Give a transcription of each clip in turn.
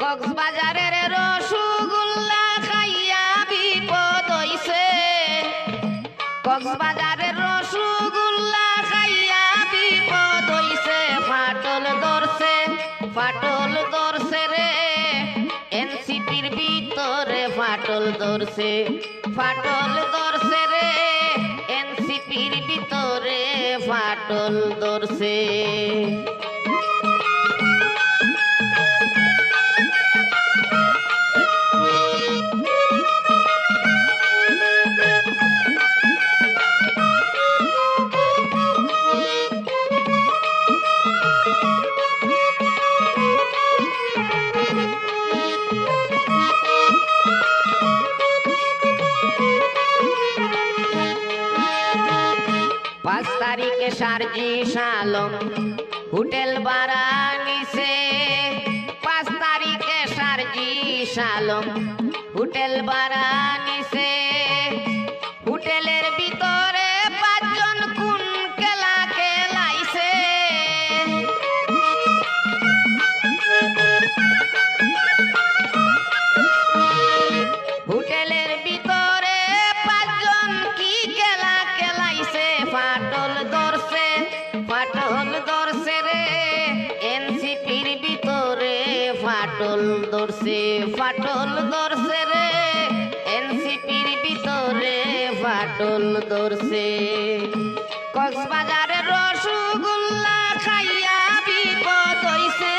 কক্সবাজারের রসগোল্লা খাইয়া বিপদ হইছে। কক্সবাজারের রসগোল্লা খাইয়া বিপদ হইছে। ফাটল ধরছে রে এনসিপির ভিতরে ফাটল ধরছে। ফাটল ধরছে রে এনসিপির ভিতরে ফাটল ধরছে। তারিখে সারজি সালম হোটেল ভাড়া নিছে। 5 তারিখে সারজি সালম হোটেল ভাড়া নিছে। হোটেলের ভিতরে 5 জন কোন খেলা খেলাইছে। হোটেলের ভিতরে 5 জন কি খেলা খেলাইছে। ফাটল ধরছে রে এনসিপির ভিতরে ফাটল ধরছে। ফাটল ধরছে রে এনসিপির ভিতরে ফাটল ধরছে। কক্সবাজারের রসগোল্লা খাইয়া বিপদ হইছে।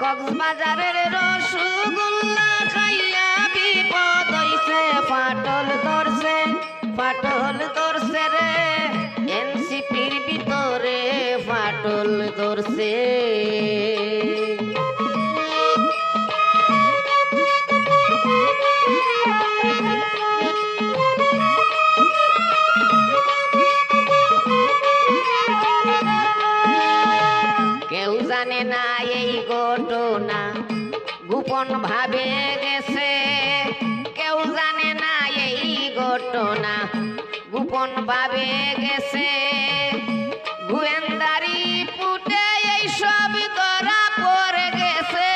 কক্সবাজারের রসগোল্লা খাইয়া বিপদ হইছে। ফাটল ধরছে রে এনসিপির ভিতরে ফাটল ধরছে। কেউ জানে না এই ঘটনা গোপন ভাবে গেছে। কেউ জানে না এই ঘটনা গোপন ভাবে গেছে। গোয়েন্দারি পুটে এই সব ধরা পড়ে গেছে।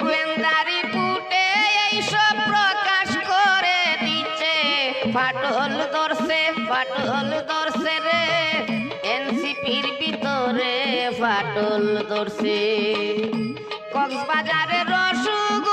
গোয়েন্দারি পুটে এই সব প্রকাশ করে দিচ্ছে। ফাটল ধরছে রে এনসিপির ভিতরে ফাটল ধরছে। কক্সবাজারের রসগোল্লা